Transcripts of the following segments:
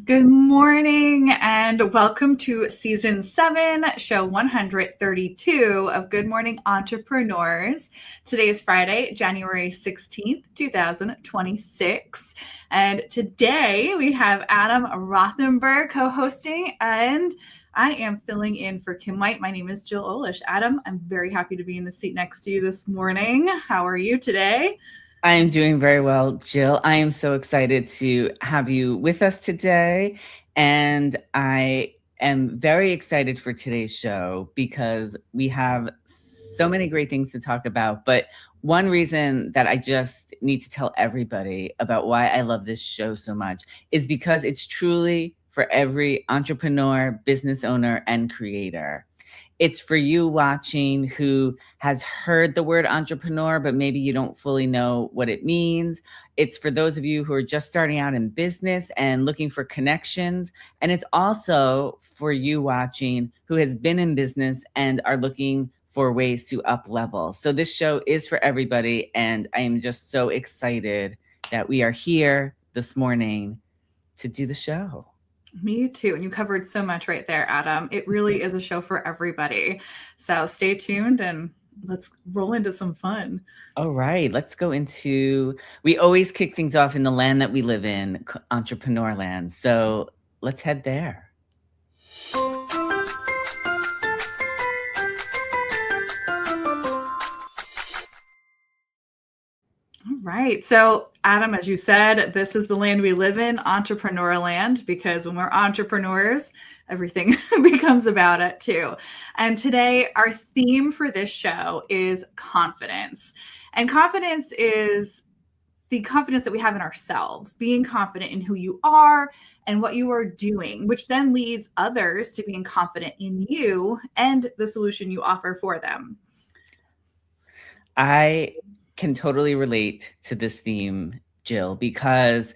Good morning and welcome to season 7, show 132 of Good Morning Entrepreneurs. Today is Friday, January 16th, 2026. And today we have Adam Rothenberg co-hosting, and I am filling in for Kim White. My name is Jill Olish. Adam, I'm very happy to be in the seat next to you this morning. How are you today? I am doing very well, Jill. I am so excited to have you with us today. And I am very excited for today's show because we have so many great things to talk about. But one reason that I just need to tell everybody about why I love this show so much is because it's truly for every entrepreneur, business owner, and creator. It's for you watching who has heard the word entrepreneur, but maybe you don't fully know what it means. It's for those of you who are just starting out in business and looking for connections. And it's also for you watching who has been in business and are looking for ways to up level. So this show is for everybody. And I am just so excited that we are here this morning to do the show. Me too. And you covered so much right there, Adam. It really is a show for everybody. So stay tuned and let's roll into some fun. All right, let's go into, we always kick things off in the land that we live in, entrepreneur land. So let's head there. All right. So, Adam, as you said, this is the land we live in, entrepreneur land, because when we're entrepreneurs, everything becomes about it too. And today, our theme for this show is confidence. And confidence is the confidence that we have in ourselves, being confident in who you are and what you are doing, which then leads others to being confident in you and the solution you offer for them. I can totally relate to this theme, Jill, because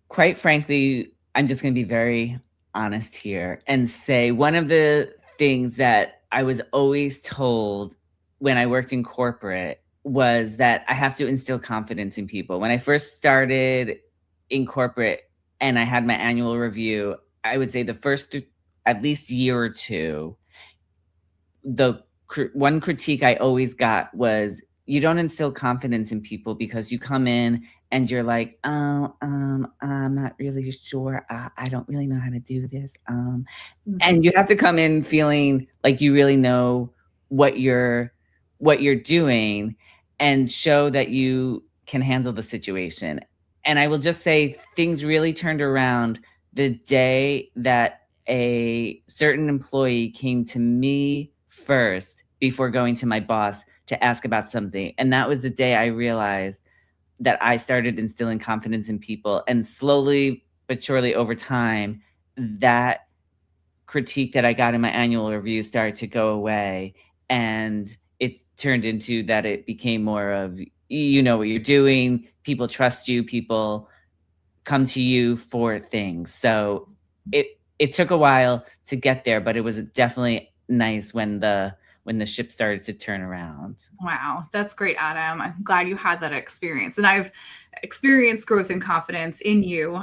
quite frankly, I'm just going to be very honest here and say one of the things that I was always told when I worked in corporate was that I have to instill confidence in people. When I first started in corporate and I had my annual review, I would say the first at least year or two, the one critique I always got was, you don't instill confidence in people because you come in and you're like, I'm not really sure. I don't really know how to do this. And you have to come in feeling like you really know what you're doing and show that you can handle the situation. And I will just say things really turned around the day that a certain employee came to me first before going to my boss to ask about something. And that was the day I realized that I started instilling confidence in people. And slowly but surely over time, that critique that I got in my annual review started to go away. And it turned into that it became more of, you know what you're doing, people trust you, people come to you for things. So it took a while to get there, but it was definitely nice when the ship started to turn around. Wow, that's great, Adam. I'm glad you had that experience. And I've experienced growth and confidence in you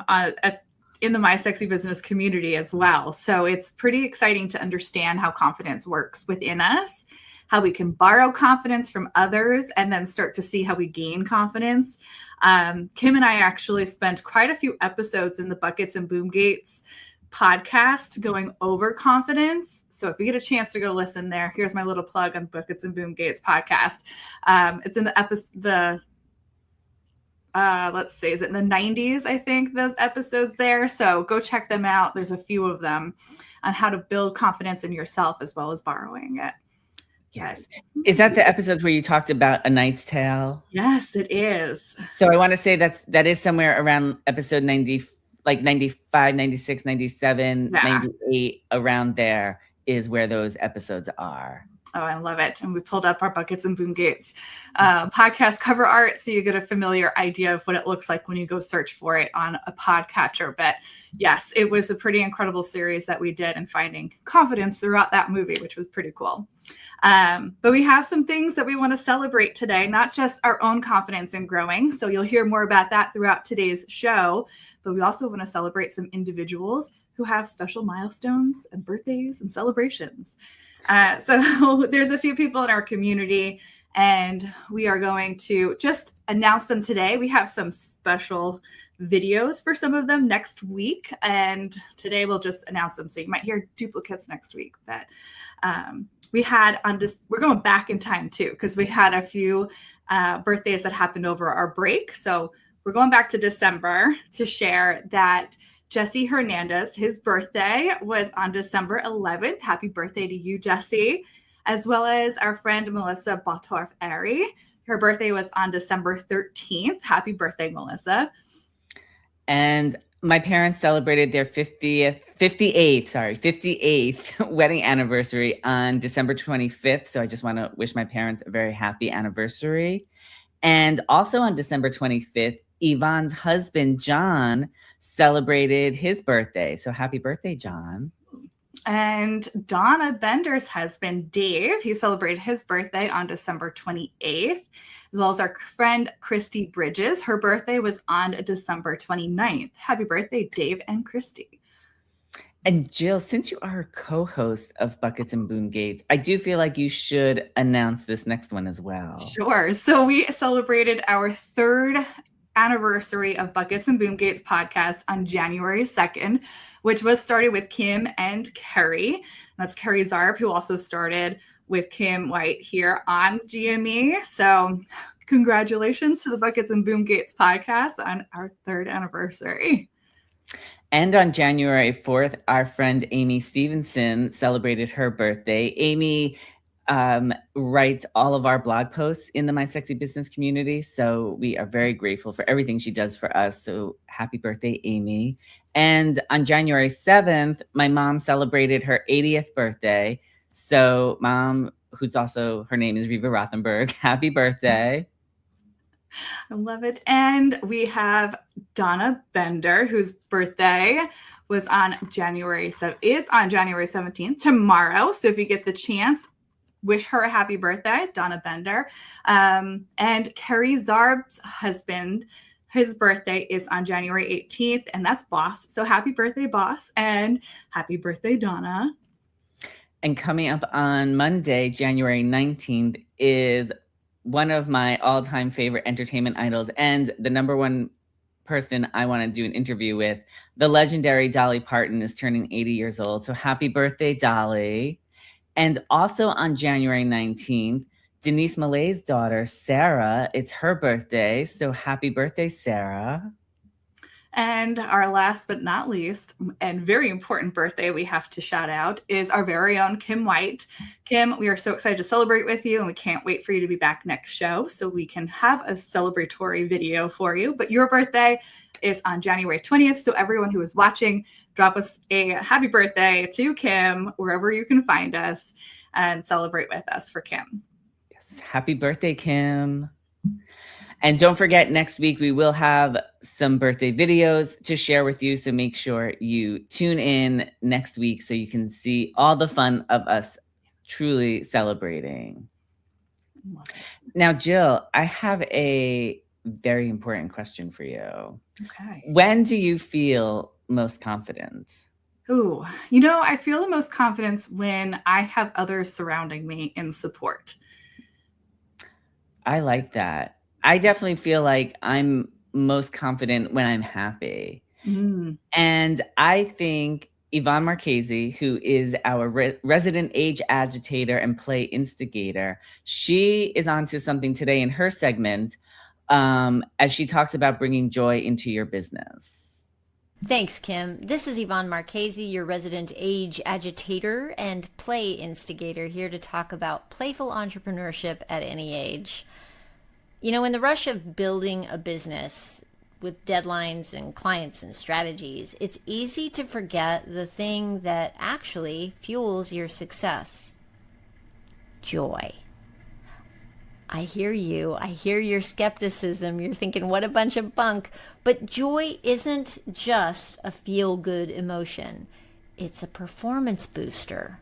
in the My Sexy Business community as well. So it's pretty exciting to understand how confidence works within us, how we can borrow confidence from others, and then start to see how we gain confidence. Kim and I actually spent quite a few episodes in the Buckets and Boom Gates podcast going over confidence. So if you get a chance to go listen there, here's my little plug on Buckets and Boom Gates podcast. It's in the episode, let's see, is it in the 90s? I think those episodes there. So go check them out. There's a few of them on how to build confidence in yourself as well as borrowing it. Yes. Is that the episodes where you talked about A Knight's Tale? Yes, it is. So I want to say that is somewhere around episode 90, like 95, 96, 97, 98, around there is where those episodes are. Oh, I love it. And we pulled up our Buckets and Boom Gates podcast cover art, so you get a familiar idea of what it looks like when you go search for it on a podcatcher. But yes, it was a pretty incredible series that we did and finding confidence throughout that movie, which was pretty cool. But we have some things that we want to celebrate today, not just our own confidence in growing. So you'll hear more about that throughout today's show. But we also want to celebrate some individuals who have special milestones and birthdays and celebrations. So there's a few people in our community, and we are going to just announce them today. We have some special videos for some of them next week, and today we'll just announce them. So you might hear duplicates next week, but we're going back in time too, because we had a few birthdays that happened over our break. So we're going back to December to share that Jesse Hernandez, his birthday was on December 11th. Happy birthday to you, Jesse. As well as our friend Melissa Botorf-Airy. Her birthday was on December 13th. Happy birthday, Melissa. And my parents celebrated their 58th wedding anniversary on December 25th. So I just want to wish my parents a very happy anniversary. And also on December 25th, Yvonne's husband, John, celebrated his birthday. So happy birthday, John. And Donna Bender's husband, Dave, he celebrated his birthday on December 28th, as well as our friend, Christy Bridges. Her birthday was on December 29th. Happy birthday, Dave and Christy. And Jill, since you are a co-host of Buckets and Boom Gates, I do feel like you should announce this next one as well. Sure. So we celebrated our third anniversary of Buckets and Boom Gates podcast on January 2nd, which was started with Kim and Kerry. That's Kerry Zarb, who also started with Kim White here on GME. So congratulations to the Buckets and Boom Gates podcast on our third anniversary. And on January 4th, our friend Amy Stevenson celebrated her birthday. Amy writes all of our blog posts in the My Sexy Business community. So we are very grateful for everything she does for us. So happy birthday, Amy. And on January 7th, my mom celebrated her 80th birthday. So mom, her name is Riva Rothenberg, happy birthday. I love it. And we have Donna Bender, whose birthday was on January 17th, tomorrow. So if you get the chance, wish her a happy birthday, Donna Bender. And Kerry Zarb's husband, his birthday is on January 18th, and that's Boss. So happy birthday, Boss, and happy birthday, Donna. And coming up on Monday, January 19th, is one of my all-time favorite entertainment idols and the number one person I want to do an interview with. The legendary Dolly Parton is turning 80 years old. So happy birthday, Dolly. And also on January 19th, Denise Millet's daughter, Sarah, it's her birthday. So happy birthday, Sarah. And our last but not least, and very important birthday we have to shout out is our very own Kim White. Kim, we are so excited to celebrate with you, and we can't wait for you to be back next show so we can have a celebratory video for you. But your birthday is on January 20th. So everyone who is watching, drop us a happy birthday to Kim wherever you can find us and celebrate with us for Kim. Yes, happy birthday, Kim. And don't forget, next week we will have some birthday videos to share with you. So make sure you tune in next week so you can see all the fun of us truly celebrating. Now, Jill, I have a very important question for you. Okay. When do you feel most confident? Ooh, I feel the most confidence when I have others surrounding me in support. I like that. I definitely feel like I'm most confident when I'm happy. Mm. And I think Yvonne Marchese, who is our resident age agitator and play instigator, she is onto something today in her segment as she talks about bringing joy into your business. Thanks, Kim. This is Yvonne Marchese, your resident age agitator and play instigator, here to talk about playful entrepreneurship at any age. In the rush of building a business with deadlines and clients and strategies, it's easy to forget the thing that actually fuels your success: joy. I hear you. I hear your skepticism. You're thinking, what a bunch of bunk. But joy isn't just a feel-good emotion. It's a performance booster.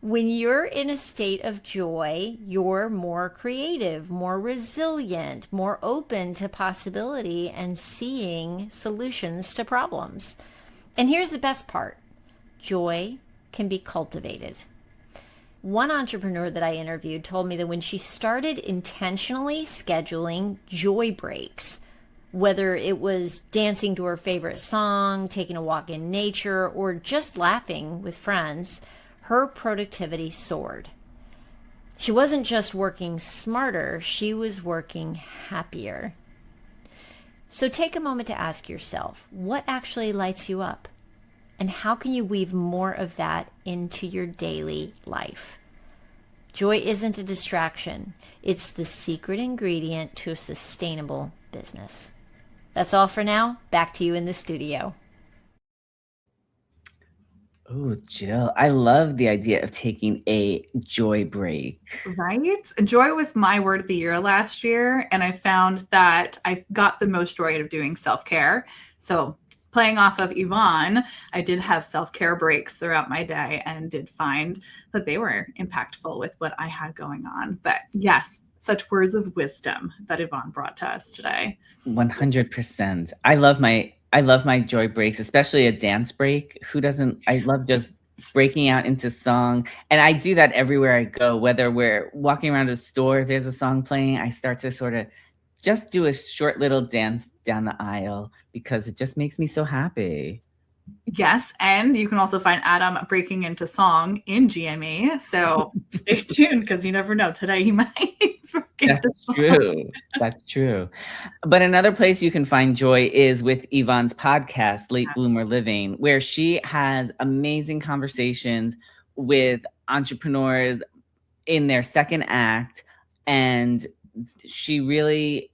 When you're in a state of joy, you're more creative, more resilient, more open to possibility and seeing solutions to problems. And here's the best part. Joy can be cultivated. One entrepreneur that I interviewed told me that when she started intentionally scheduling joy breaks, whether it was dancing to her favorite song, taking a walk in nature, or just laughing with friends, her productivity soared. She wasn't just working smarter, she was working happier. So take a moment to ask yourself, what actually lights you up? And how can you weave more of that into your daily life? Joy isn't a distraction. It's the secret ingredient to a sustainable business. That's all for now. Back to you in the studio. Oh, Jill, I love the idea of taking a joy break. Right? Joy was my word of the year last year. And I found that I got the most joy out of doing self-care. So playing off of Yvonne, I did have self-care breaks throughout my day and did find that they were impactful with what I had going on. But yes, such words of wisdom that Yvonne brought to us today. 100%. I love my joy breaks, especially a dance break. Who doesn't? I love just breaking out into song. And I do that everywhere I go, whether we're walking around a store, if there's a song playing, I start to sort of just do a short little dance down the aisle because it just makes me so happy. Yes, and you can also find Adam breaking into song in GME. So stay tuned because you never know. Today he might break into song. True. That's true. But another place you can find joy is with Yvonne's podcast, Late Bloomer Living, where she has amazing conversations with entrepreneurs in their second act. And she really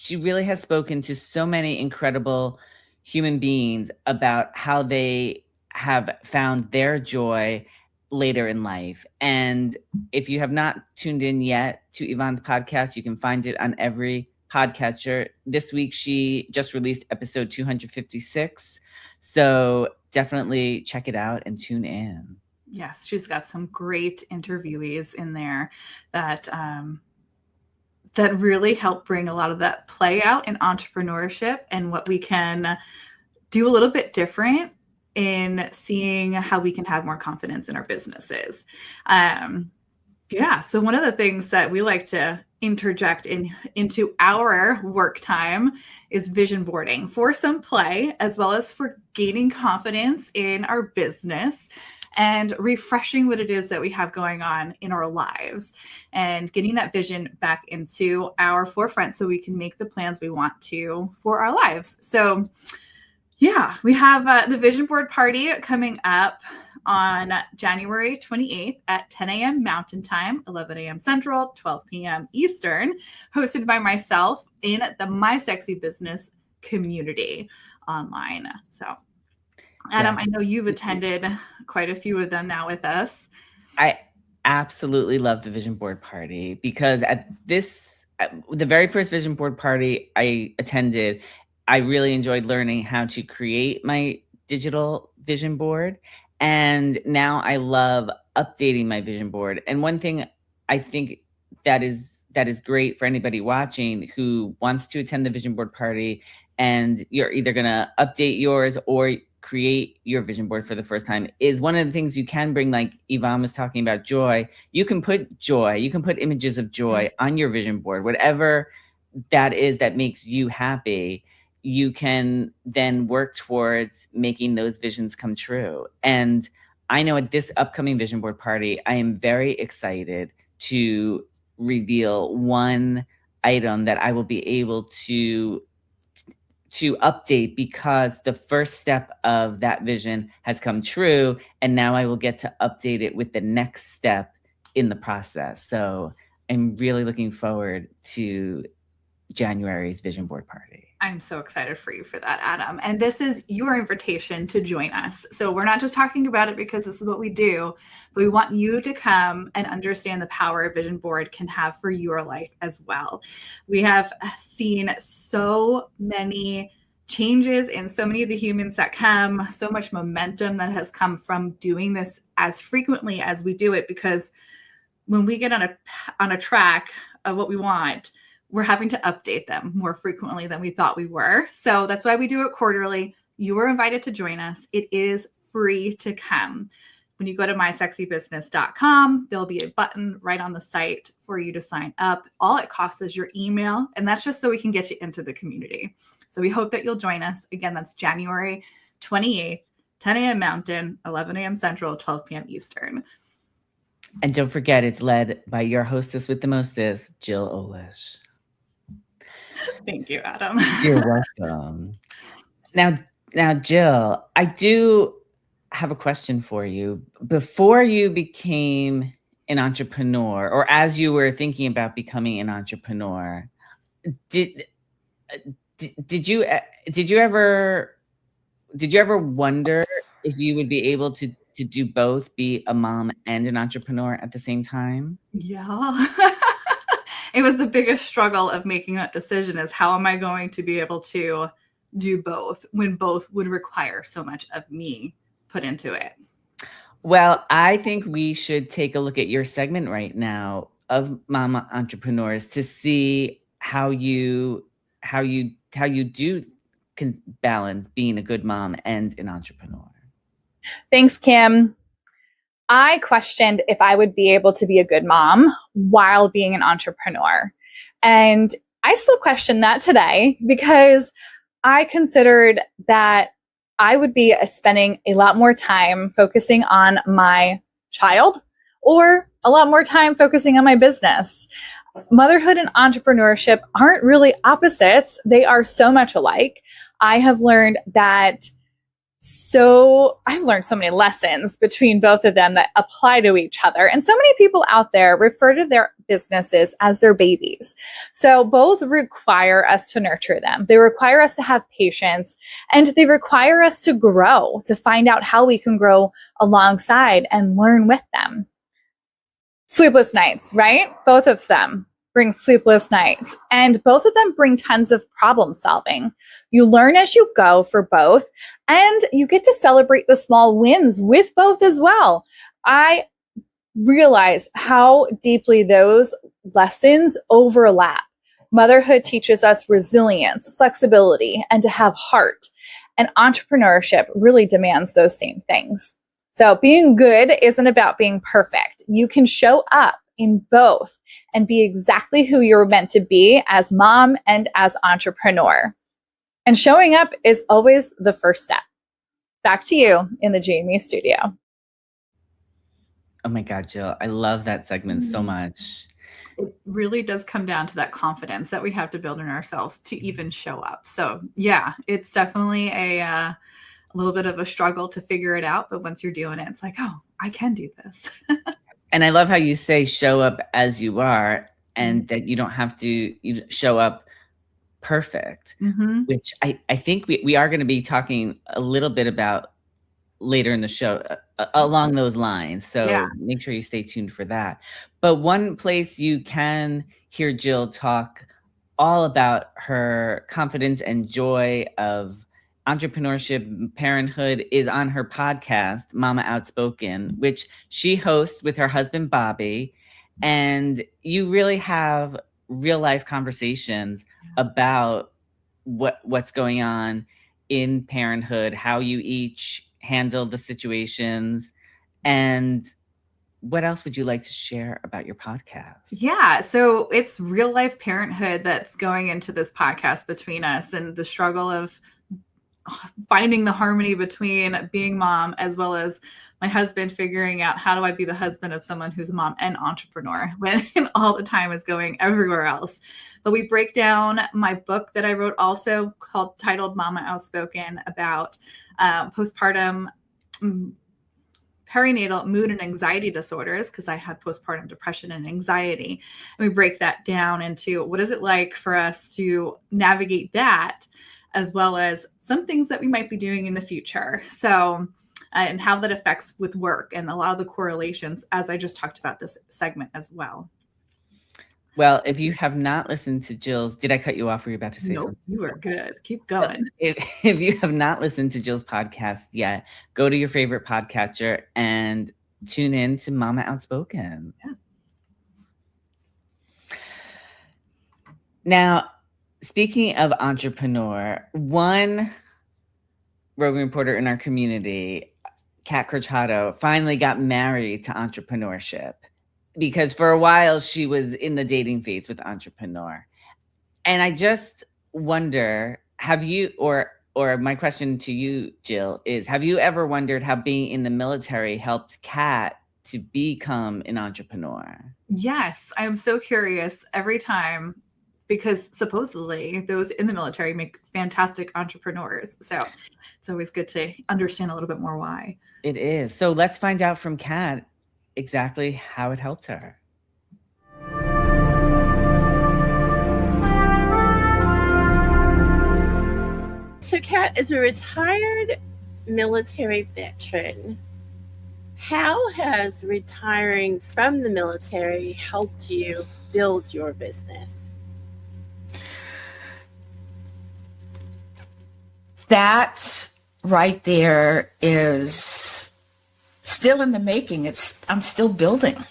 has spoken to so many incredible human beings about how they have found their joy later in life. And if you have not tuned in yet to Yvonne's podcast, you can find it on every podcatcher. This week, she just released episode 256. So definitely check it out and tune in. Yes, she's got some great interviewees in there that that really help bring a lot of that play out in entrepreneurship and what we can do a little bit different in seeing how we can have more confidence in our businesses. So one of the things that we like to interject into our work time is vision boarding for some play, as well as for gaining confidence in our business and refreshing what it is that we have going on in our lives and getting that vision back into our forefront so we can make the plans we want to for our lives. So yeah, we have the vision board party coming up on January 28th at 10 a.m. Mountain Time, 11 a.m. Central, 12 p.m. Eastern, hosted by myself in the My Sexy Business community online. So Adam, I know you've attended quite a few of them now with us. I absolutely love the vision board party because at the very first vision board party I attended, I really enjoyed learning how to create my digital vision board. And now I love updating my vision board. And one thing I think that is great for anybody watching who wants to attend the vision board party, and you're either going to update yours or create your vision board for the first time, is one of the things you can bring, like Yvonne was talking about, joy. You can put images of joy on your vision board, whatever that is that makes you happy. You can then work towards making those visions come true. And I know at this upcoming vision board party, I am very excited to reveal one item that I will be able to update because the first step of that vision has come true. And now I will get to update it with the next step in the process. So I'm really looking forward to January's vision board party. I'm so excited for you for that, Adam. And this is your invitation to join us. So we're not just talking about it because this is what we do, but we want you to come and understand the power a vision board can have for your life as well. We have seen so many changes in so many of the humans that come, so much momentum that has come from doing this as frequently as we do it, because when we get on a track of what we want, we're having to update them more frequently than we thought we were. So that's why we do it quarterly. You are invited to join us. It is free to come. When you go to mysexybusiness.com, there'll be a button right on the site for you to sign up. All it costs is your email, and that's just so we can get you into the community. So we hope that you'll join us. Again, that's January 28th, 10 a.m. Mountain, 11 a.m. Central, 12 p.m. Eastern. And don't forget, it's led by your hostess with the mostest, Jill Olish. Thank you, Adam. You're welcome. Now, Jill, I do have a question for you. Before you became an entrepreneur, or as you were thinking about becoming an entrepreneur, did you ever wonder if you would be able to do both, be a mom and an entrepreneur at the same time? Yeah. It was the biggest struggle of making that decision, is how am I going to be able to do both when both would require so much of me put into it? Well, I think we should take a look at your segment right now of Mama Entrepreneurs to see how you do can balance being a good mom and an entrepreneur. Thanks, Kim. I questioned if I would be able to be a good mom while being an entrepreneur. And I still question that today, because I considered that I would be spending a lot more time focusing on my child, or a lot more time focusing on my business. Motherhood and entrepreneurship aren't really opposites. They are so much alike. I have learned that I've learned so many lessons between both of them that apply to each other. And so many people out there refer to their businesses as their babies. So both require us to nurture them. They require us to have patience, and they require us to grow, to find out how we can grow alongside and learn with them. Sleepless nights, right? Both of them bring sleepless nights, and both of them bring tons of problem solving. You learn as you go for both, and you get to celebrate the small wins with both as well. I realize how deeply those lessons overlap. Motherhood teaches us resilience, flexibility, and to have heart. And entrepreneurship really demands those same things. So being good isn't about being perfect. You can show up in both and be exactly who you're meant to be as mom and as entrepreneur. And showing up is always the first step. Back to you in the GME studio. Oh my God, Jill, I love that segment so much. It really does come down to that confidence that we have to build in ourselves to even show up. So yeah, it's definitely a little bit of a struggle to figure it out. But once you're doing it, it's like, oh, I can do this. And I love how you say show up as you are, and that you don't have to show up perfect, which I think we are going to be talking a little bit about later in the show along those lines. So make sure you stay tuned for that. But one place you can hear Jill talk all about her confidence and joy of entrepreneurship, parenthood, is on her podcast, Mama Outspoken, which she hosts with her husband, Bobby. And you really have real life conversations about what's going on in parenthood, how you each handle the situations. And what else would you like to share about your podcast? Yeah, so it's real life parenthood that's going into this podcast between us, and the struggle of finding the harmony between being mom as well as my husband figuring out how do I be the husband of someone who's a mom and entrepreneur when all the time is going everywhere else. But we break down my book that I wrote also titled Mama Outspoken, about postpartum perinatal mood and anxiety disorders, because I had postpartum depression and anxiety. And we break that down into what is it like for us to navigate that, as well as some things that we might be doing in the future. So, and how that affects with work and a lot of the correlations, as I just talked about this segment as well. Well, if you have not listened to Jill's, did I cut you off? Were you about to say something? You are good. Keep going. If you have not listened to Jill's podcast yet, go to your favorite podcatcher and tune in to Mama Outspoken. Yeah. Now, speaking of entrepreneur, one roving reporter in our community, Kat Corchado, finally got married to entrepreneurship, because for a while she was in the dating phase with entrepreneur. And I just wonder, have you, or my question to you, Jill, is, have you ever wondered how being in the military helped Kat to become an entrepreneur? Yes, I'm so curious every time, because supposedly those in the military make fantastic entrepreneurs. So it's always good to understand a little bit more why. It is. So let's find out from Kat exactly how it helped her. So Kat is a retired military veteran. How has retiring from the military helped you build your business? That right there is still in the making. I'm still building.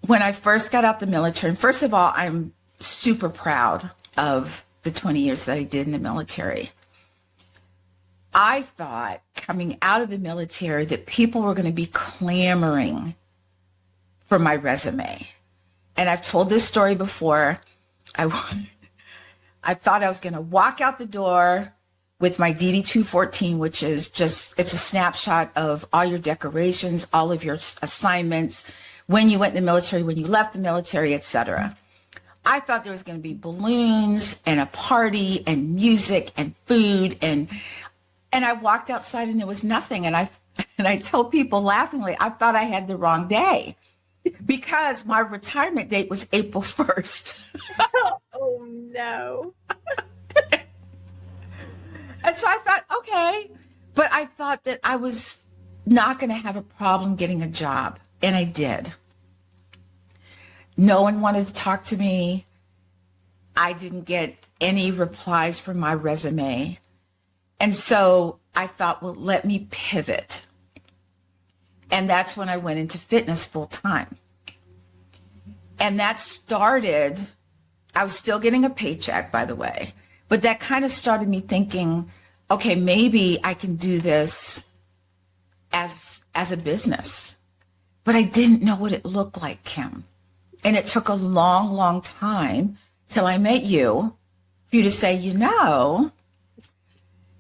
When I first got out the military, and first of all, I'm super proud of the 20 years that I did in the military. I thought coming out of the military that people were going to be clamoring for my resume. And I've told this story before. I thought I was going to walk out the door with my DD-214, which is just, it's a snapshot of all your decorations, all of your assignments, when you went in the military, when you left the military, etc. I thought there was going to be balloons and a party and music and food, and I walked outside and there was nothing. And I told people laughingly, I thought I had the wrong day because my retirement date was April 1st. Oh no. And so I thought, okay, but I thought that I was not going to have a problem getting a job. And I did. No one wanted to talk to me. I didn't get any replies from my resume. And so I thought, well, let me pivot. And that's when I went into fitness full time. And that started, I was still getting a paycheck, by the way, but that kind of started me thinking, okay, maybe I can do this as a business. But I didn't know what it looked like, Kim. And it took a long, long time till I met you for you to say, you know,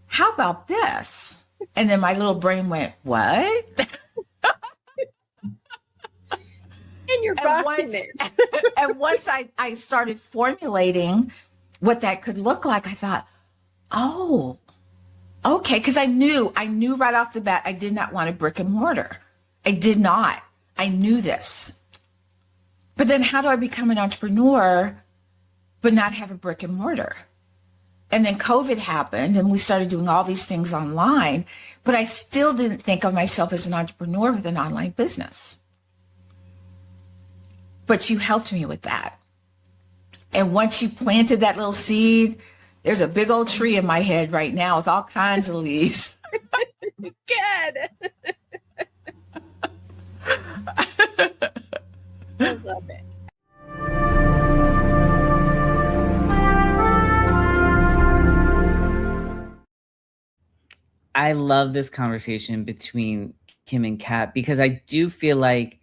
how about this? And then my little brain went, what? And you're rocking it. And once I started formulating what that could look like, I thought, oh, okay. Because I knew right off the bat, I did not want a brick and mortar. I did not. I knew this. But then how do I become an entrepreneur but not have a brick and mortar? And then COVID happened and we started doing all these things online, but I still didn't think of myself as an entrepreneur with an online business. But you helped me with that. And once you planted that little seed, there's a big old tree in my head right now with all kinds of leaves. Good. I love it. I love this conversation between Kim and Kat because I do feel like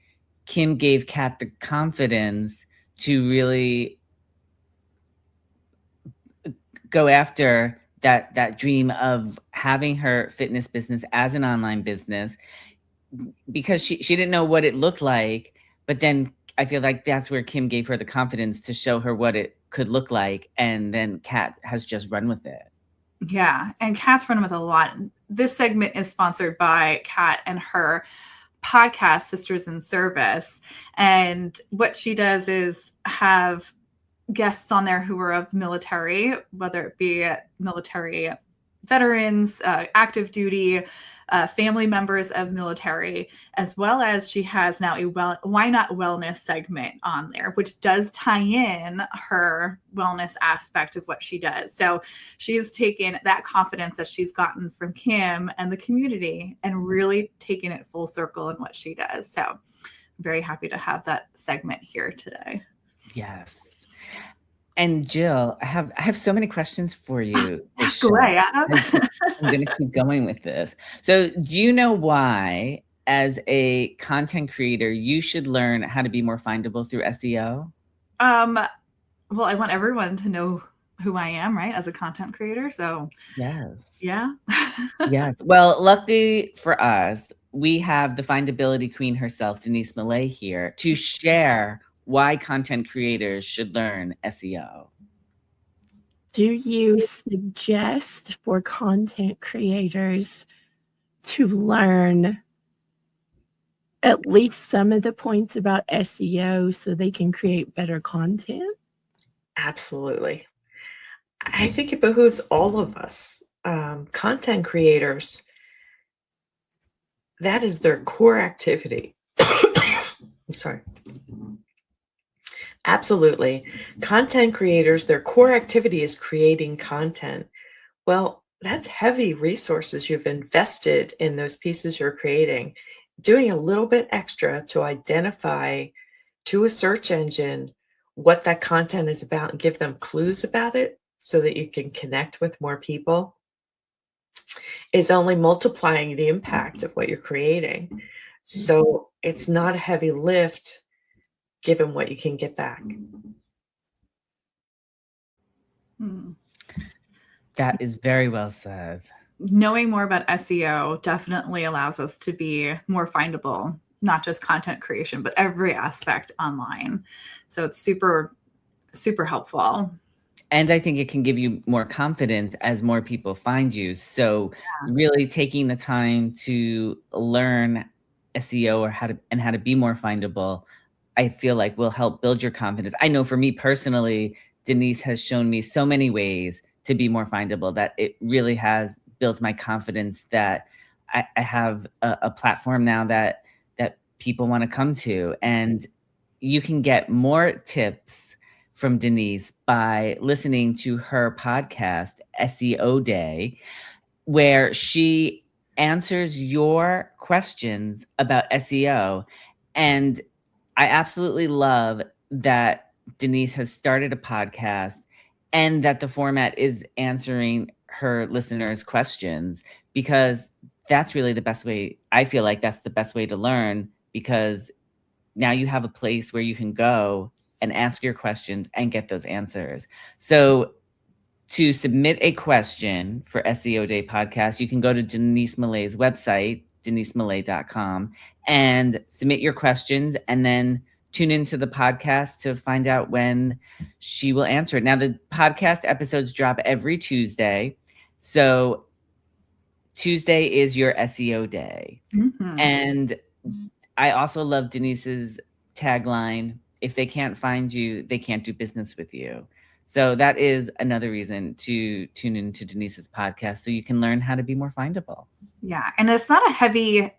Kim gave Kat the confidence to really go after that dream of having her fitness business as an online business, because she didn't know what it looked like. But then I feel like that's where Kim gave her the confidence to show her what it could look like. And then Kat has just run with it. Yeah, and Kat's running with a lot. This segment is sponsored by Kat and her podcast, Sisters in Service. And what she does is have guests on there who are of the military, whether it be military veterans, active duty, family members of military, as well as she has now a Why Not Wellness segment on there, which does tie in her wellness aspect of what she does. So she's taken that confidence that she's gotten from Kim and the community and really taken it full circle in what she does. So I'm very happy to have that segment here today. Yes. And Jill, I have so many questions for you. Ask away, Adam. I'm going to keep going with this. So do you know why, as a content creator, you should learn how to be more findable through SEO? Well, I want everyone to know who I am, right, as a content creator. So yes. Yeah. Yes. Well, luckily for us, we have the findability queen herself, Denise Millet, here to share why content creators should learn SEO. Do you suggest for content creators to learn at least some of the points about SEO so they can create better content? Absolutely. I think it behooves all of us, content creators. That is their core activity. I'm sorry. Absolutely. Content creators, their core activity is creating content. Well, that's heavy resources you've invested in those pieces you're creating. Doing a little bit extra to identify to a search engine what that content is about and give them clues about it so that you can connect with more people is only multiplying the impact of what you're creating. So it's not a heavy lift given what you can get back. That is very well said. Knowing more about SEO definitely allows us to be more findable, not just content creation, but every aspect online. So it's super, super helpful. And I think it can give you more confidence as more people find you. So really taking the time to learn SEO or how to be more findable, I feel like will help build your confidence. I know for me personally, Denise has shown me so many ways to be more findable that it really has built my confidence that I have a platform now that people want to come to. And you can get more tips from Denise by listening to her podcast, SEO Day, where she answers your questions about SEO. And I absolutely love that Denise has started a podcast and that the format is answering her listeners' questions, because that's really the best way. I feel like that's the best way to learn, because now you have a place where you can go and ask your questions and get those answers. So to submit a question for SEO Day podcast, you can go to Denise Millet's website, denisemillet.com, and submit your questions, and then tune into the podcast to find out when she will answer it. Now, the podcast episodes drop every Tuesday. So Tuesday is your SEO day. Mm-hmm. And I also love Denise's tagline, if they can't find you, they can't do business with you. So that is another reason to tune into Denise's podcast so you can learn how to be more findable. Yeah. And it's not a heavy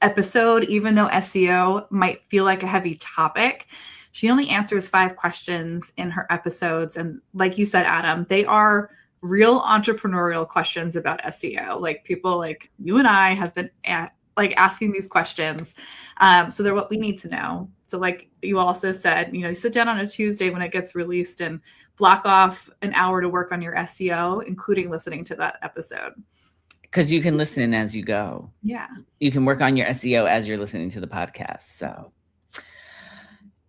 episode, even though SEO might feel like a heavy topic. She only answers 5 questions in her episodes. And like you said, Adam, they are real entrepreneurial questions about SEO. Like people like you and I have been asking these questions. So they're what we need to know. So like you also said, you sit down on a Tuesday when it gets released and block off an hour to work on your SEO, including listening to that episode. Because you can listen as you go. Yeah. You can work on your SEO as you're listening to the podcast. So,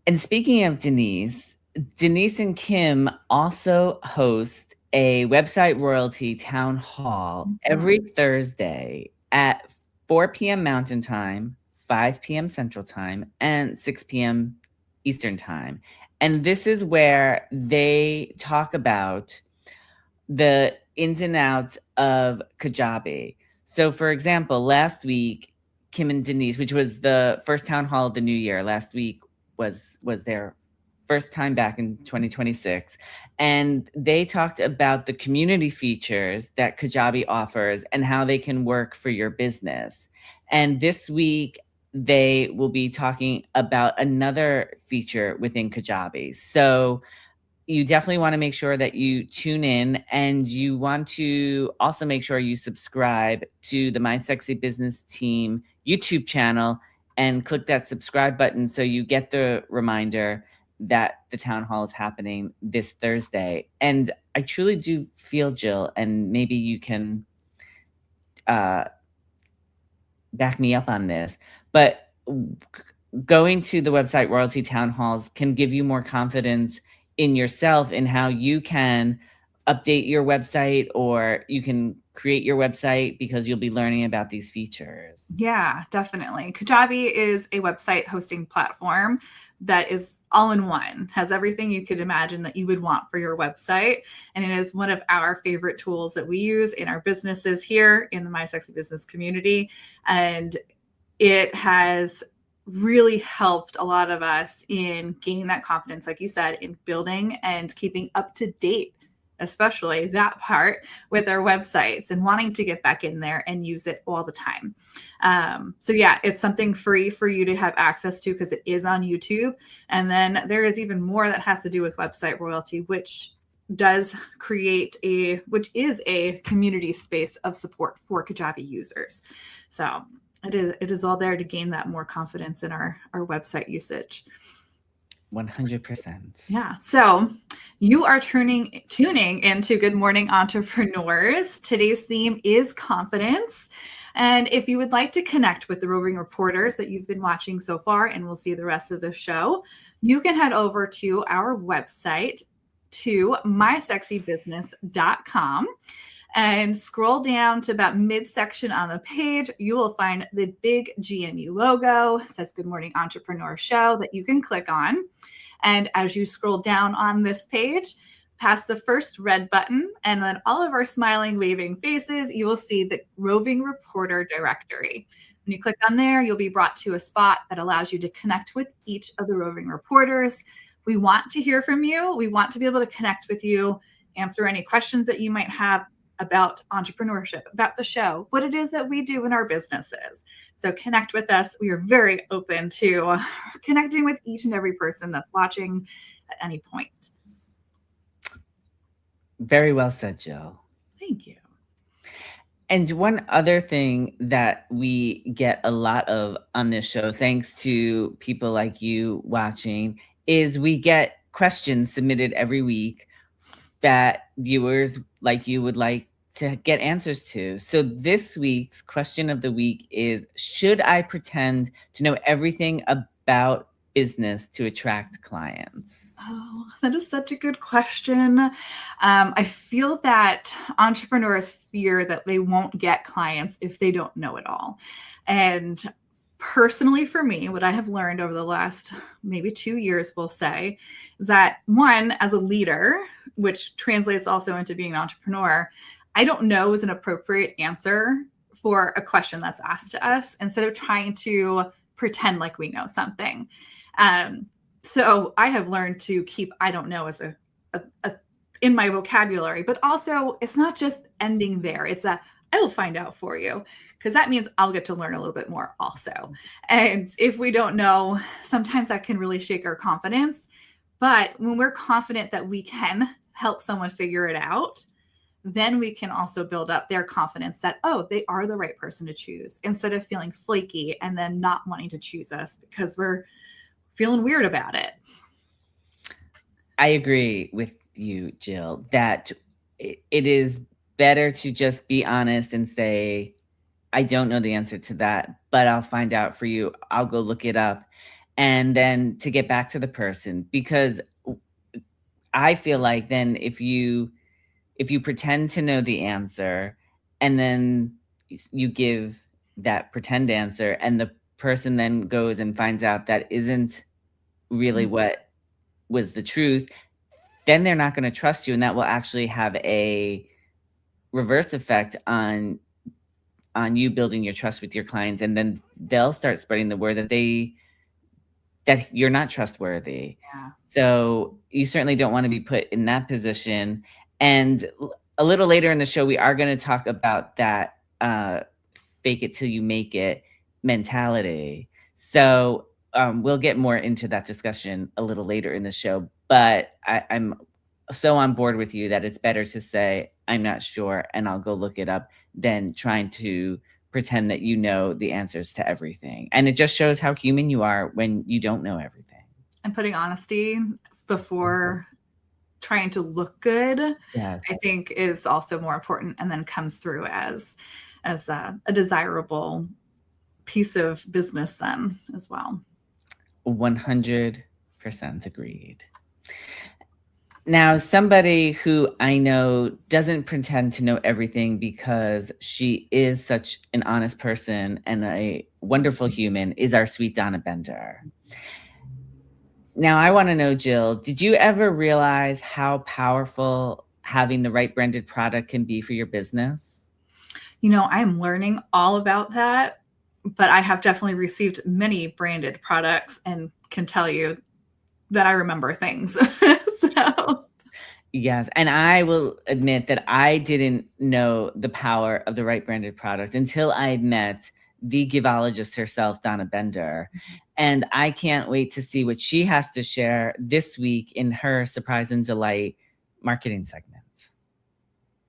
and speaking of Denise and Kim also host a website royalty town hall every Thursday at 4 p.m. Mountain Time, 5 p.m. Central Time, and 6 p.m. Eastern Time. And this is where they talk about the ins and outs of Kajabi. So for example, last week, Kim and Denise, which was the first town hall of the new year, last week was their first time back in 2026. And they talked about the community features that Kajabi offers and how they can work for your business. And this week, they will be talking about another feature within Kajabi. So you definitely want to make sure that you tune in, and you want to also make sure you subscribe to the My Sexy Business Team YouTube channel and click that subscribe button so you get the reminder that the town hall is happening this Thursday. And I truly do feel, Jill, and maybe you can back me up on this, but going to the website Royalty Town Halls can give you more confidence in yourself and how you can update your website, or you can create your website, because you'll be learning about these features. Yeah, definitely. Kajabi is a website hosting platform that is all in one, has everything you could imagine that you would want for your website. And it is one of our favorite tools that we use in our businesses here in the My Sexy Business community. And it has really helped a lot of us in gaining that confidence, like you said, in building and keeping up to date, especially that part with our websites, and wanting to get back in there and use it all the time. So yeah, it's something free for you to have access to because it is on YouTube. And then there is even more that has to do with website royalty, which is a community space of support for Kajabi users. So it is all there to gain that more confidence in our website usage. 100%. Yeah. So you are tuning into Good Morning Entrepreneurs. Today's theme is confidence. And if you would like to connect with the Roving Reporters that you've been watching so far, and we'll see the rest of the show, you can head over to our website, to mysexybusiness.com. and scroll down to about midsection on the page. You will find the big GME logo. It says Good Morning Entrepreneur Show that you can click on. And as you scroll down on this page, past the first red button, and then all of our smiling, waving faces, you will see the Roving Reporter directory. When you click on there, you'll be brought to a spot that allows you to connect with each of the Roving Reporters. We want to hear from you. We want to be able to connect with you, answer any questions that you might have about entrepreneurship, about the show, what it is that we do in our businesses. So connect with us. We are very open to connecting with each and every person that's watching at any point. Very well said, Jill. Thank you. And one other thing that we get a lot of on this show, thanks to people like you watching, is we get questions submitted every week that viewers like you would like to get answers to. So this week's question of the week is, should I pretend to know everything about business to attract clients? Oh, that is such a good question. I feel that entrepreneurs fear that they won't get clients if they don't know it all. And personally, for me, what I have learned over the last maybe 2 years, we'll say, is that one, as a leader, which translates also into being an entrepreneur, I don't know is an appropriate answer for a question that's asked to us, instead of trying to pretend like we know something. So I have learned to keep I don't know as a in my vocabulary, but also it's not just ending there. It's I will find out for you, because that means I'll get to learn a little bit more also. And if we don't know, sometimes that can really shake our confidence. But when we're confident that we can help someone figure it out, then we can also build up their confidence that, oh, they are the right person to choose, instead of feeling flaky and then not wanting to choose us because we're feeling weird about it. I agree with you, Jill, that it is better to just be honest and say, I don't know the answer to that, but I'll find out for you. I'll go look it up. And then to get back to the person, because I feel like then if you pretend to know the answer and then you give that pretend answer, and the person then goes and finds out that isn't really what was the truth, then they're not going to trust you. And that will actually have a reverse effect on you building your trust with your clients, and then they'll start spreading the word that you're not trustworthy. Yeah. So you certainly don't want to be put in that position. And a little later in the show, we are going to talk about that fake it till you make it mentality. So we'll get more into that discussion a little later in the show. But I'm so on board with you that it's better to say, I'm not sure, and I'll go look it up, than trying to pretend that you know the answers to everything. And it just shows how human you are when you don't know everything. And putting honesty before trying to look good, Yes. I think is also more important, and then comes through as a desirable piece of business then as well. 100% agreed. Now, somebody who I know doesn't pretend to know everything because she is such an honest person and a wonderful human is our sweet Donna Bender. Now, I want to know, Jill, did you ever realize how powerful having the right branded product can be for your business? You know, I'm learning all about that, but I have definitely received many branded products and can tell you that I remember things. So. Yes. And I will admit that I didn't know the power of the right branded product until I met the givologist herself, Donna Bender. And I can't wait to see what she has to share this week in her Surprise and Delight marketing segment.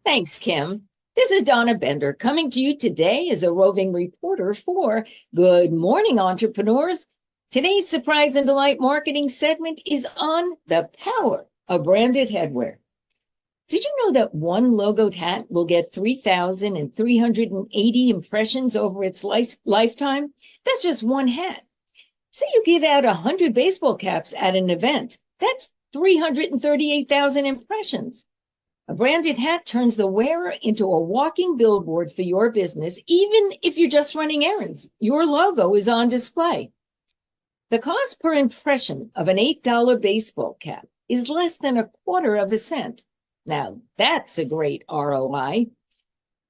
Thanks, Kim. This is Donna Bender coming to you today as a roving reporter for Good Morning Entrepreneurs. Today's Surprise and Delight marketing segment is on the power of branded headwear. Did you know that one logoed hat will get 3,380 impressions over its lifetime? That's just one hat. Say you give out 100 baseball caps at an event. That's 338,000 impressions. A branded hat turns the wearer into a walking billboard for your business, even if you're just running errands. Your logo is on display. The cost per impression of an $8 baseball cap is less than 1/4 cent. Now, that's a great ROI.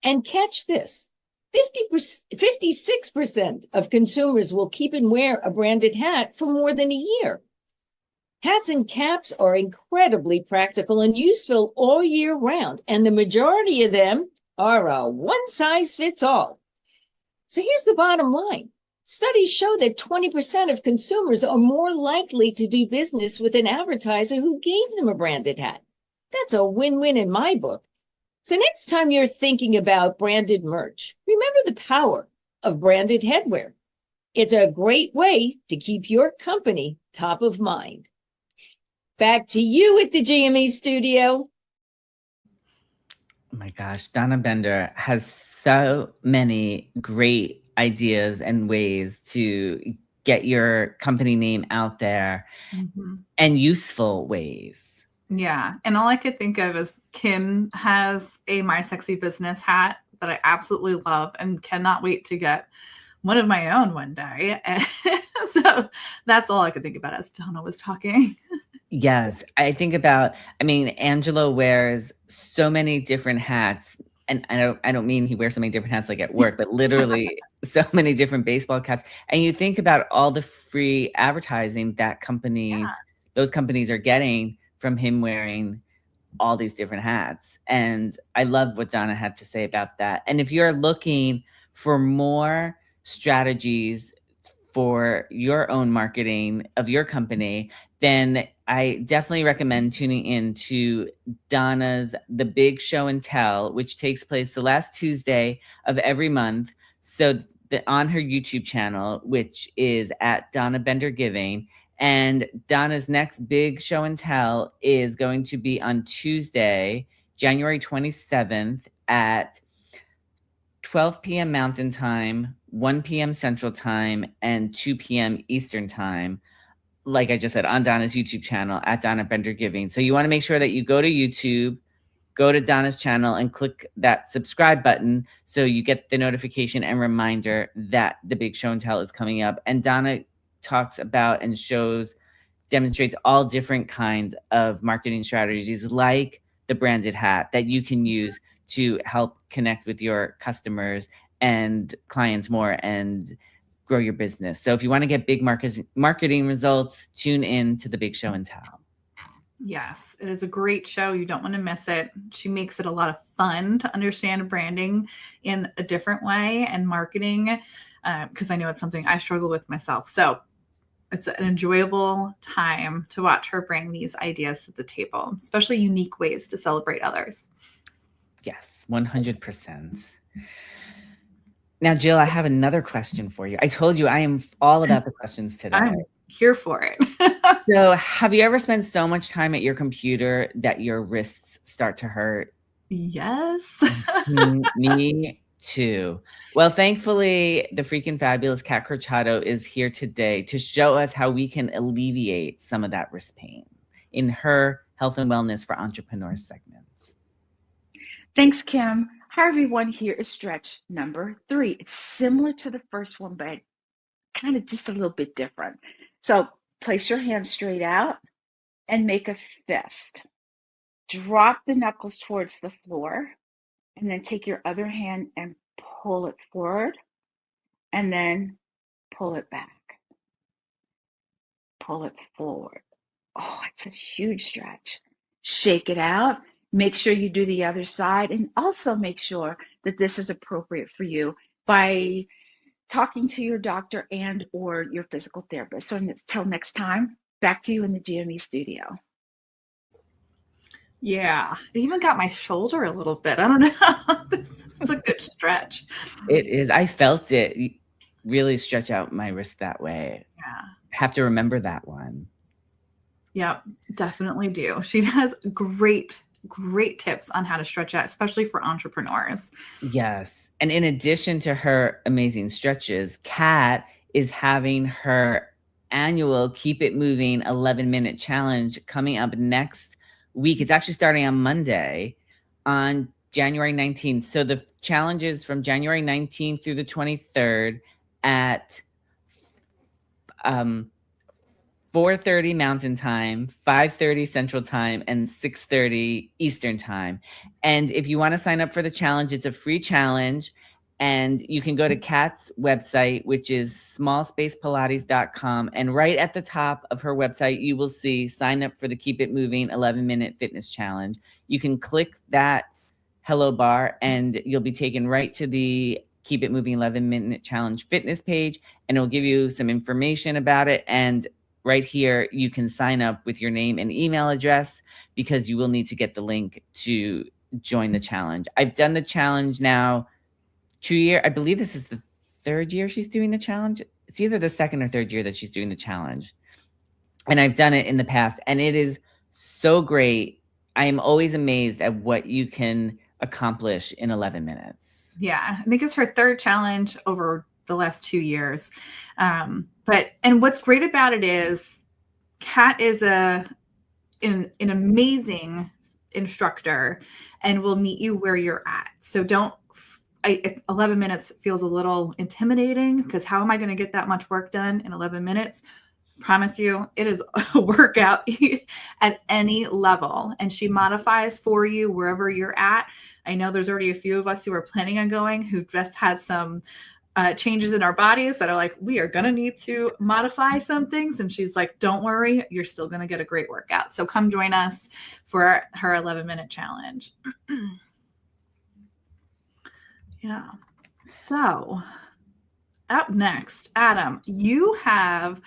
And catch this, 56% of consumers will keep and wear a branded hat for more than a year. Hats and caps are incredibly practical and useful all year round, and the majority of them are a one-size-fits-all. So here's the bottom line. Studies show that 20% of consumers are more likely to do business with an advertiser who gave them a branded hat. That's a win-win in my book. So next time you're thinking about branded merch, remember the power of branded headwear. It's a great way to keep your company top of mind. Back to you at the GME studio. Oh my gosh, Donna Bender has so many great ideas and ways to get your company name out there and useful ways. Yeah. And all I could think of is Kim has a My Sexy Business hat that I absolutely love and cannot wait to get one of my own one day. And so that's all I could think about as Donna was talking. Yes. I think about, Angelo wears so many different hats. And I don't mean he wears so many different hats like at work, but literally so many different baseball caps. And you think about all the free advertising that those companies are getting from him wearing all these different hats. And I love what Donna had to say about that. And if you're looking for more strategies for your own marketing of your company, then I definitely recommend tuning in to Donna's The Big Show and Tell, which takes place the last Tuesday of every month. So on her YouTube channel, which is at Donna Bender Giving. And Donna's next Big Show and Tell is going to be on Tuesday, January 27th at 12 p.m. Mountain Time, 1 p.m. Central Time, and 2 p.m. Eastern Time. Like I just said, on Donna's YouTube channel at Donna Bender Giving. So you want to make sure that you go to YouTube, go to Donna's channel and click that subscribe button so you get the notification and reminder that the Big Show and Tell is coming up. And Donna talks about and demonstrates all different kinds of marketing strategies like the branded hat that you can use to help connect with your customers and clients more and grow your business. So if you want to get big marketing results, tune in to The Big Show and Tell. Yes, it is a great show. You don't want to miss it. She makes it a lot of fun to understand branding in a different way and marketing, because I know it's something I struggle with myself. So it's an enjoyable time to watch her bring these ideas to the table, especially unique ways to celebrate others. Yes, 100%. Now, Jill, I have another question for you. I told you I am all about the questions today. I'm here for it. So have you ever spent so much time at your computer that your wrists start to hurt? Yes. Me too. Well, thankfully, the freaking fabulous Kat Corchado is here today to show us how we can alleviate some of that wrist pain in her Health and Wellness for Entrepreneurs segments. Thanks, Kim. Hi, everyone. Here is stretch number 3. It's similar to the first one, but kind of just a little bit different. So place your hands straight out and make a fist. Drop the knuckles towards the floor, and then take your other hand and pull it forward, and then pull it back. Pull it forward. Oh, it's a huge stretch. Shake it out. Make sure you do the other side, and also make sure that this is appropriate for you by talking to your doctor and or your physical therapist. So until next time, back to you in the GME studio. Yeah, it even got my shoulder a little bit. I don't know. This is a good stretch. It is. I felt it really stretch out my wrist that way. Yeah. Have to remember that one. Yep, definitely do. She has great tips on how to stretch out, especially for entrepreneurs. Yes. And in addition to her amazing stretches, Kat is having her annual Keep It Moving 11-minute challenge coming up next week. It's actually starting on Monday on January 19th. So the challenge is from January 19th through the 23rd at 4:30 Mountain Time, 5:30 Central Time, and 6:30 Eastern Time. And if you want to sign up for the challenge, it's a free challenge. And you can go to Kat's website, which is smallspacepilates.com. And right at the top of her website, you will see sign up for the Keep It Moving 11-minute fitness challenge. You can click that hello bar and you'll be taken right to the Keep It Moving 11-minute challenge fitness page. And it'll give you some information about it. And right here, you can sign up with your name and email address because you will need to get the link to join the challenge. I've done the challenge now 2 years. I believe this is the 3rd year she's doing the challenge. It's either the 2nd or 3rd year that she's doing the challenge. And I've done it in the past and it is so great. I am always amazed at what you can accomplish in 11 minutes. Yeah, I think it's her 3rd challenge over the last 2 years. And what's great about it is Kat is an amazing instructor and will meet you where you're at. So 11 minutes feels a little intimidating because how am I going to get that much work done in 11 minutes? Promise you, it is a workout at any level. And she modifies for you wherever you're at. I know there's already a few of us who are planning on going who just had some changes in our bodies that are like, we are going to need to modify some things. And she's like, don't worry, you're still going to get a great workout. So come join us for her 11-minute challenge. Yeah. So up next, Adam, you have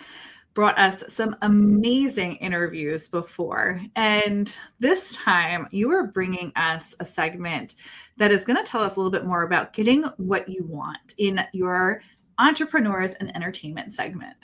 brought us some amazing interviews before. And this time you are bringing us a segment that is going to tell us a little bit more about getting what you want in your entrepreneurs and entertainment segment.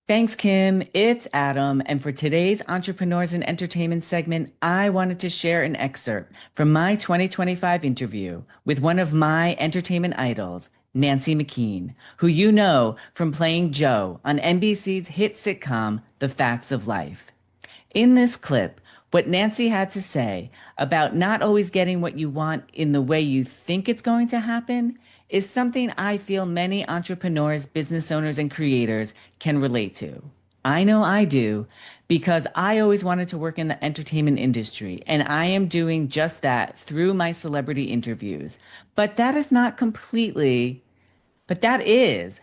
Thanks, Kim. It's Adam. And for today's Entrepreneurs and Entertainment segment, I wanted to share an excerpt from my 2025 interview with one of my entertainment idols, Nancy McKean, who you know from playing Jo on NBC's hit sitcom, The Facts of Life. In this clip, what Nancy had to say about not always getting what you want in the way you think it's going to happen is something I feel many entrepreneurs, business owners, and creators can relate to. I know I do, because I always wanted to work in the entertainment industry, and I am doing just that through my celebrity interviews. But that is not completely, but that is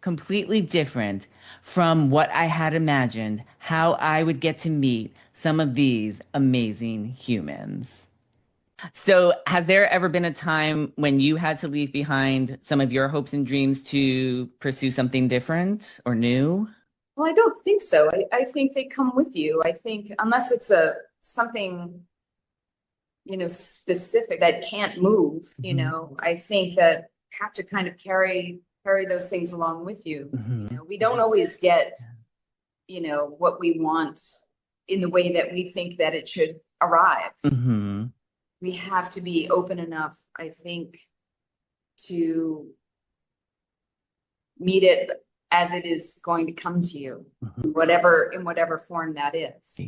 completely different from what I had imagined how I would get to meet some of these amazing humans. So, has there ever been a time when you had to leave behind some of your hopes and dreams to pursue something different or new? Well, I don't think so. I think they come with you. I think unless it's something, specific that can't move, I think that you have to kind of carry those things along with you. We don't always get, what we want in the way that we think that it should arrive. Mm-hmm. We have to be open enough, I think, to meet it as it is going to come to you, in whatever form that is.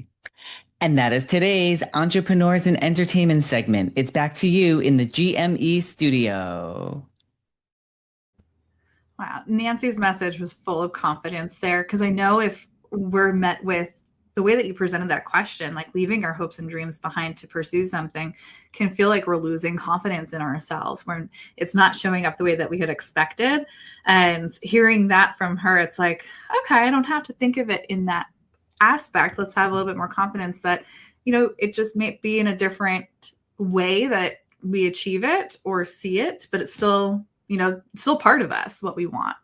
And that is today's Entrepreneurs in Entertainment segment. It's back to you in the GME studio. Wow. Nancy's message was full of confidence there, because I know if we're met with the way that you presented that question, like leaving our hopes and dreams behind to pursue something can feel like we're losing confidence in ourselves when it's not showing up the way that we had expected. And hearing that from her, it's like, okay, I don't have to think of it in that aspect. Let's have a little bit more confidence that, it just may be in a different way that we achieve it or see it, but it's still, still part of us, what we want.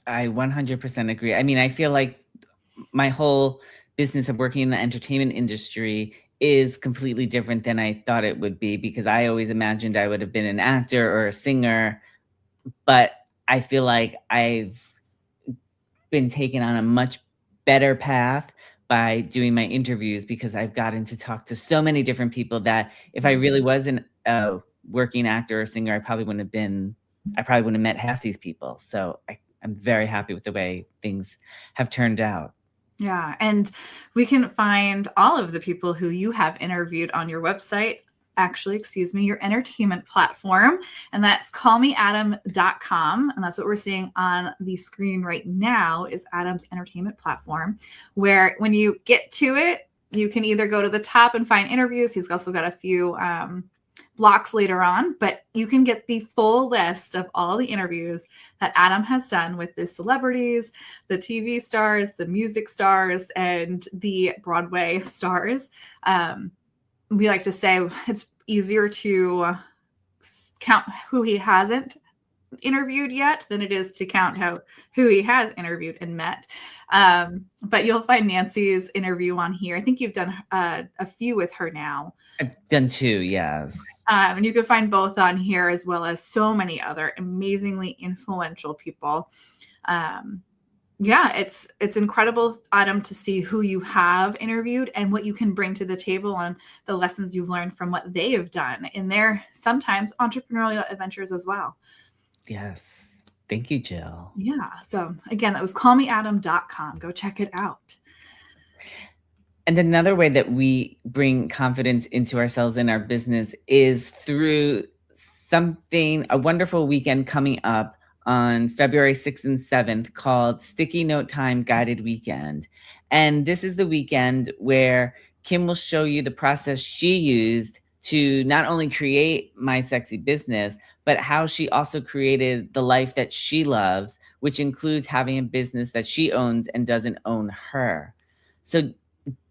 I 100% agree. I mean, I feel like my whole business of working in the entertainment industry is completely different than I thought it would be, because I always imagined I would have been an actor or a singer, but I feel like I've been taken on a much better path by doing my interviews, because I've gotten to talk to so many different people that if I really wasn't a working actor or singer, I probably wouldn't have met half these people. So I'm very happy with the way things have turned out. Yeah. And we can find all of the people who you have interviewed on your website, your entertainment platform. And that's callmeadam.com. And that's what we're seeing on the screen right now is Adam's entertainment platform, where when you get to it, you can either go to the top and find interviews. He's also got a few blocks later on, but you can get the full list of all the interviews that Adam has done with the celebrities, the TV stars, the music stars, and the Broadway stars. We like to say it's easier to count who he hasn't interviewed yet than it is to count who he has interviewed and met. But you'll find Nancy's interview on here. I think you've done a few with her now. I've done 2, yes. And you can find both on here, as well as so many other amazingly influential people. It's incredible, Adam, to see who you have interviewed and what you can bring to the table and the lessons you've learned from what they have done in their sometimes entrepreneurial adventures as well. Yes. Thank you, Jill. Yeah. So again, that was callmeadam.com. Go check it out. And another way that we bring confidence into ourselves and our business is through a wonderful weekend coming up on February 6th and 7th called Sticky Note Time Guided Weekend. And this is the weekend where Kim will show you the process she used to not only create My Sexy Business, but how she also created the life that she loves, which includes having a business that she owns and doesn't own her. So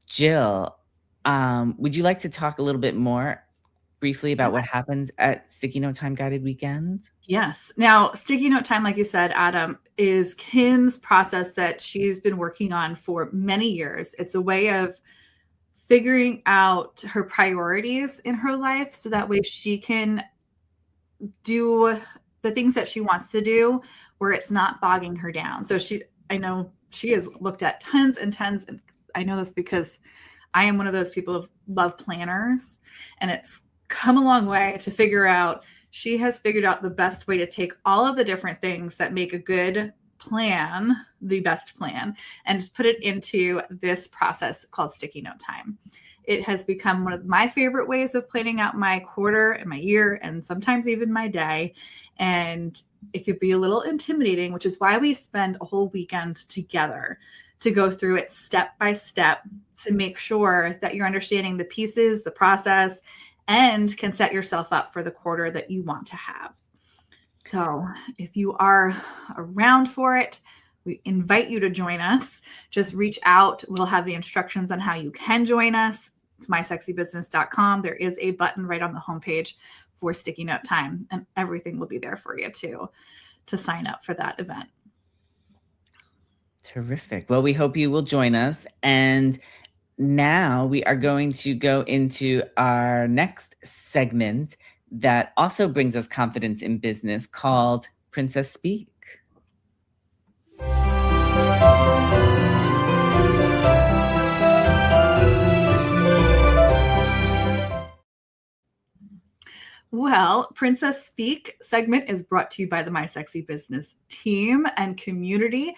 Jill, would you like to talk a little bit more briefly about what happens at Sticky Note Time Guided Weekend? Yes. Now, Sticky Note Time, like you said, Adam, is Kim's process that she's been working on for many years. It's a way of figuring out her priorities in her life so that way she can do the things that she wants to do where it's not bogging her down. So I know she has looked at tons and tons, and I know this because I am one of those people who love planners, and it's come a long way to figure out. She has figured out the best way to take all of the different things that make a good plan, the best plan, and put it into this process called Sticky Note Time. It has become one of my favorite ways of planning out my quarter and my year and sometimes even my day. And it could be a little intimidating, which is why we spend a whole weekend together to go through it step by step to make sure that you're understanding the pieces, the process, and can set yourself up for the quarter that you want to have. So if you are around for it, we invite you to join us. Just reach out. We'll have the instructions on how you can join us. It's mysexybusiness.com. There is a button right on the homepage for sticky note time, and everything will be there for you too to sign up for that event. Terrific. Well, we hope you will join us. And now we are going to go into our next segment that also brings us confidence in business, called Princess Speak. Well, Princess Speak segment is brought to you by the My Sexy Business team and community.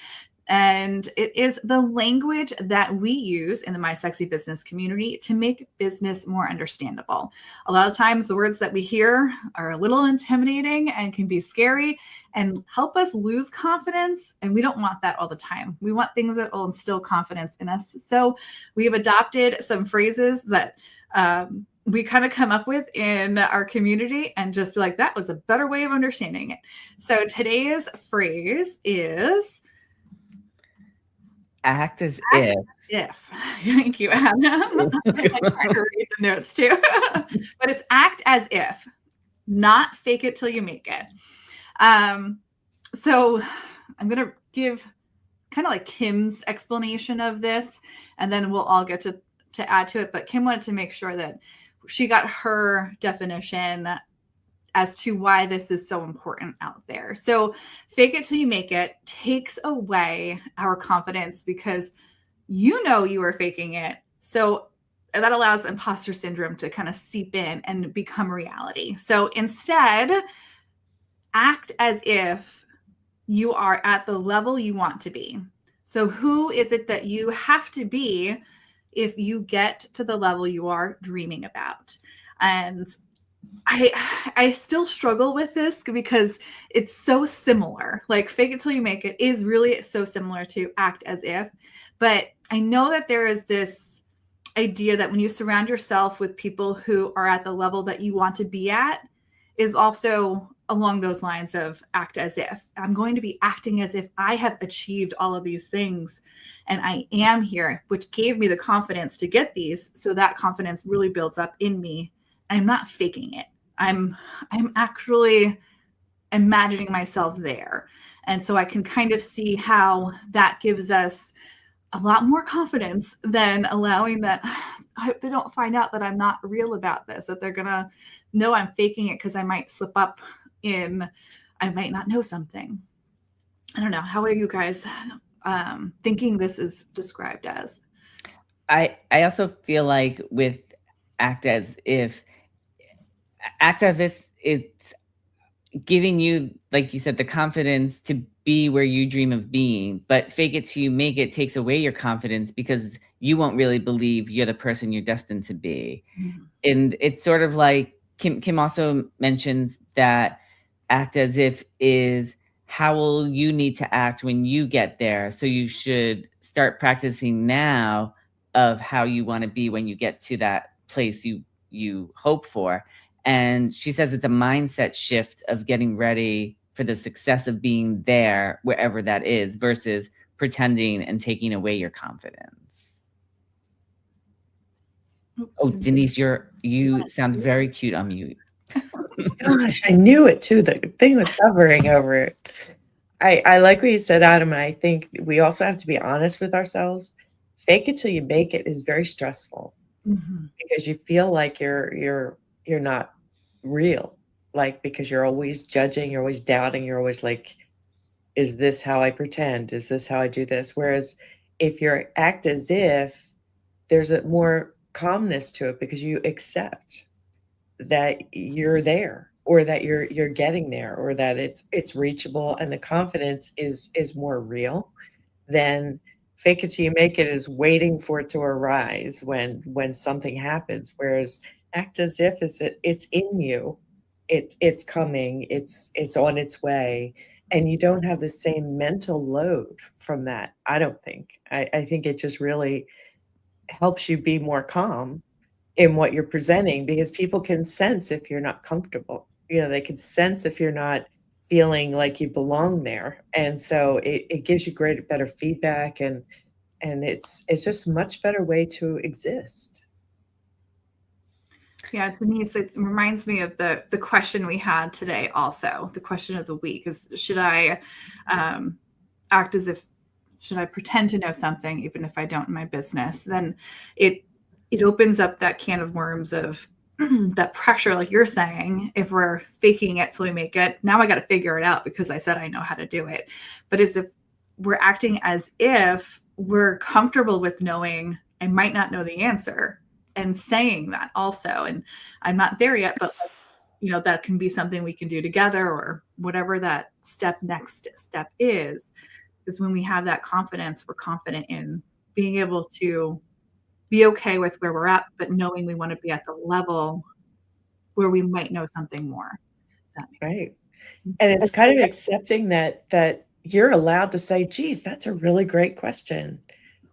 And it is the language that we use in the My Sexy Business community to make business more understandable. A lot of times the words that we hear are a little intimidating and can be scary and help us lose confidence. And we don't want that all the time. We want things that will instill confidence in us. So we have adopted some phrases that we kind of come up with in our community and just be like, that was a better way of understanding it. So today's phrase is act as if. Thank you, Adam. I'm trying to read the notes too. But it's act as if, not fake it till you make it. So I'm going to give kind of like Kim's explanation of this, and then we'll all get to add to it. But Kim wanted to make sure that she got her definition as to why this is so important out there. So fake it till you make it takes away our confidence because you know you are faking it. So that allows imposter syndrome to kind of seep in and become reality. So instead, act as if you are at the level you want to be. So who is it that you have to be if you get to the level you are dreaming about? And I still struggle with this because it's so similar. Like fake it till you make it is really so similar to act as if. But I know that there is this idea that when you surround yourself with people who are at the level that you want to be at, is also along those lines of act as if. I'm going to be acting as if I have achieved all of these things and I am here, which gave me the confidence to get these. So that confidence really builds up in me. I'm not faking it. I'm actually imagining myself there. And so I can kind of see how that gives us a lot more confidence than allowing that I hope they don't find out that I'm not real about this, that they're going to know I'm faking it because I might slip up I might not know something. I don't know. How are you guys thinking this is described as? I also feel like with act as if it's giving you, like you said, the confidence to be where you dream of being, but fake it till you make it takes away your confidence because you won't really believe you're the person you're destined to be. Mm-hmm. And it's sort of like Kim also mentions that act as if is how will you need to act when you get there. So you should start practicing now of how you want to be when you get to that place you hope for. And she says it's a mindset shift of getting ready for the success of being there, wherever that is, versus pretending and taking away your confidence. Oh, Denise, you sound very cute on mute. Gosh, I knew it too. The thing was hovering over it. I like what you said, Adam, and I think we also have to be honest with ourselves. Fake it till you make it is very stressful because you feel like you're not real, like because you're always judging, you're always doubting, you're always like, is this how I pretend? Is this how I do this? Whereas if you act as if, there's a more calmness to it because you accept that you're there or that you're getting there or that it's reachable, and the confidence is more real than fake it till you make it is waiting for it to arise when something happens. Whereas act as if it's in you, it's coming, it's on its way, and you don't have the same mental load from that. I don't think. I think it just really helps you be more calm in what you're presenting, because people can sense if you're not comfortable. They can sense if you're not feeling like you belong there. And so it gives you better feedback, and it's just a much better way to exist. Yeah, Denise, it reminds me of the question we had today also. The question of the week is, should I should I pretend to know something even if I don't in my business? Then it opens up that can of worms of that pressure, like you're saying. If we're faking it till we make it, now I got to figure it out because I said I know how to do it. But as if we're acting as if we're comfortable with knowing I might not know the answer, and saying that also, and I'm not there yet, but that can be something we can do together, or whatever that next step is when we have that confidence, we're confident in being able to be okay with where we're at, but knowing we want to be at the level where we might know something more. Right. And it's kind of accepting that you're allowed to say, geez, that's a really great question.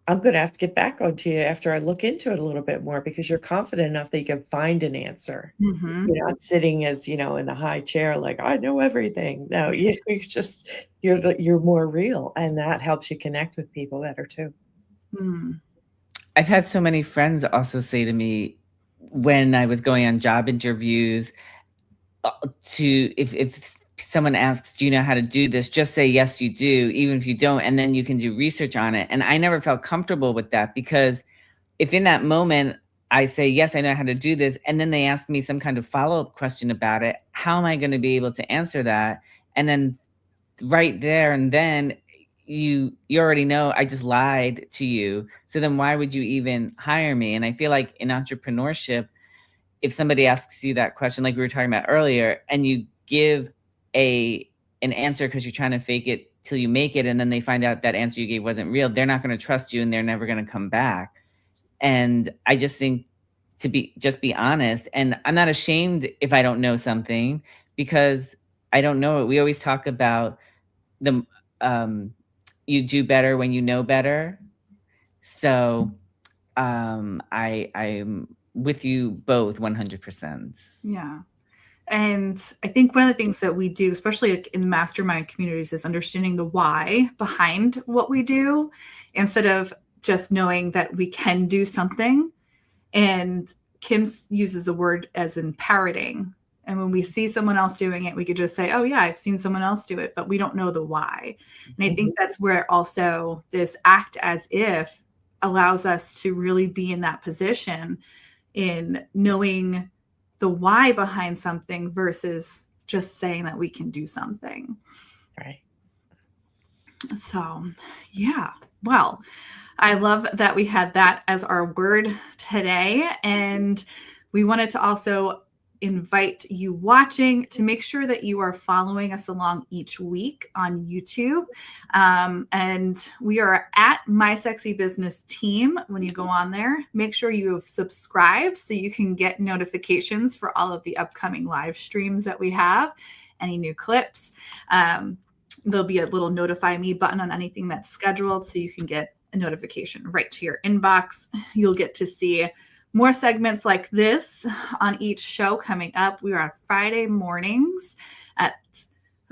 I'm going to have to get back onto you after I look into it a little bit more, because you're confident enough that you can find an answer. Mm-hmm. You're not sitting as, in the high chair, like, I know everything. No, you're more real, and that helps you connect with people better too. Mm. I've had so many friends also say to me when I was going on job interviews, if someone asks, do you know how to do this? Just say, yes, you do, even if you don't. And then you can do research on it. And I never felt comfortable with that, because if in that moment I say, yes, I know how to do this, and then they ask me some kind of follow-up question about it, how am I going to be able to answer that? And then right there and then you already know I just lied to you. So then why would you even hire me? And I feel like in entrepreneurship, if somebody asks you that question, like we were talking about earlier, and you give an answer because you're trying to fake it till you make it, and then they find out that answer you gave wasn't real, they're not going to trust you, and they're never going to come back. And I just think to be honest, and I'm not ashamed if I don't know something, because I don't know it. We always talk about you do better when you know better. So I'm with you both 100%. Yeah. And I think one of the things that we do, especially in mastermind communities, is understanding the why behind what we do, instead of just knowing that we can do something. And Kim uses the word as in parroting. And when we see someone else doing it, we could just say, oh yeah, I've seen someone else do it, but we don't know the why. And I think that's where also this act as if allows us to really be in that position, in knowing the why behind something versus just saying that we can do something. Right. So, yeah. Well, I love that we had that as our word today. And we wanted to also invite you watching to make sure that you are following us along each week on YouTube. And we are at My Sexy Business Team. When you go on there, make sure you have subscribed so you can get notifications for all of the upcoming live streams that we have, any new clips. There'll be a little notify me button on anything that's scheduled, so you can get a notification right to your inbox. You'll get to see more segments like this on each show coming up. We are on Friday mornings at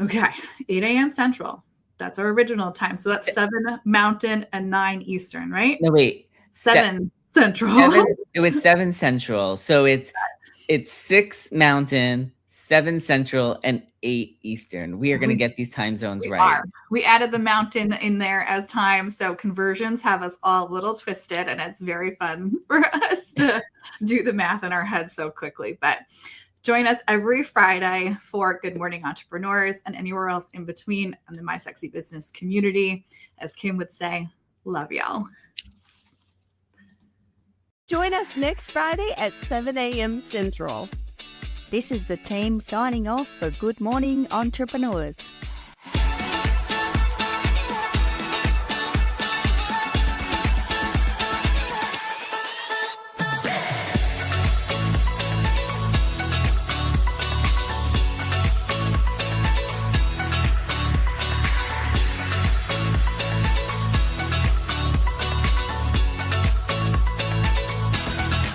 8 a.m. Central. That's our original time. So that's 7 Mountain and 9 Eastern, right? No, wait. 7 Central. It was 7 Central. So it's 6 Mountain, 7 Central, and 8 Eastern. We are going to get these time zones right. We added the mountain in there as time, so conversions have us all a little twisted, and it's very fun for us to do the math in our heads so quickly. But join us every Friday for Good Morning Entrepreneurs and anywhere else in between in the My Sexy Business community. As Kim would say, love y'all. Join us next Friday at 7 a.m. Central. This is the team signing off for Good Morning Entrepreneurs.